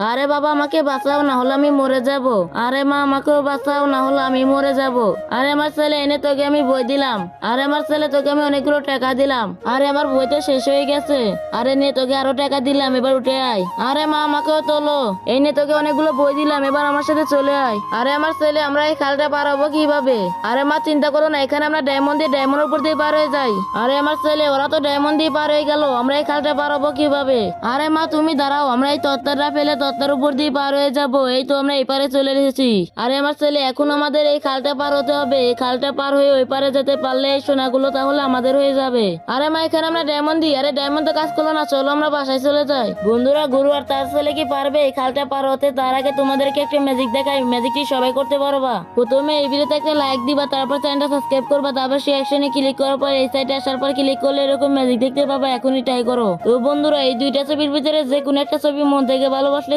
আরে বাবা আমাকে বাঁচাও, না হলে আমি মরে যাব। আরে মা আমাকেও বাঁচাও, না হলে আমি মরে যাব। আরে আমার ছেলে এনে তোকে আমি বই দিলাম। আরে আমার ছেলে তোকে আমি অনেকগুলো টাকা দিলাম। আরে আমার বই তো শেষ হয়ে গেছে। আরে নে তোকে আরো টাকা দিলাম, এবার উঠে আয়। আরে মা আমাকেও তোলো। এই নে তোকে অনেকগুলো বই দিলাম, এবার আমার সাথে চলে আয়। আরে আমার ছেলে আমরা এই খালটা পার হবো কিভাবে? আরে মা চিন্তা করো না, এখানে আমরা ডায়মন্ডের উপর দিয়ে পার হয়ে যাই। আরে আমার ছেলে ওরা তো ডায়মন্ড দিয়ে পার হয়ে গেল, আমরা এই খালটা পার হবো কিভাবে? আরে মা তুমি দাঁড়াও, আমরা এই তত্তারটা ফেলে তত্তার উপর দিয়ে পার হয়ে যাব। এই তো আমরা এই পারে চলে এসেছি। আরে আমার ছেলে এখন আমাদের এই খালটা পার হতে হবে। এই খালটা পার হয়ে ওই পারে যেতে পারলে এই সোনাগুলো তাহলে আমাদের হয়ে যাবে। আরে মা এখানে আমরা ডায়মন্ড দিই। আরে ডায়মন্ড তো কাজ করলো না, চলো আমরা বাসায় চলে যাই। বন্ধুরা গুরু আর তার ছেলে কি পারবে এই খালটা পার হতে? তার আগে তোমাদেরকে একটা ম্যাজিক দেখাই, ম্যাজিকটি সবাই করতে পারবা। প্রথমে এই ভিডিওতে একটা লাইক দিবা, তারপর চ্যানেলটা সাবস্ক্রাইব করবা, তারপর সেই অ্যাকশনে ক্লিক করার পর এই সাইটে আসার পর ক্লিক করলে এরকম ম্যাজিক দেখতে পাবা। এখনই ট্রাই করো। তো বন্ধুরা এই দুইটা ছবির ভিতরে যে কোনো একটা ছবি মন থেকে ভালোবাসলে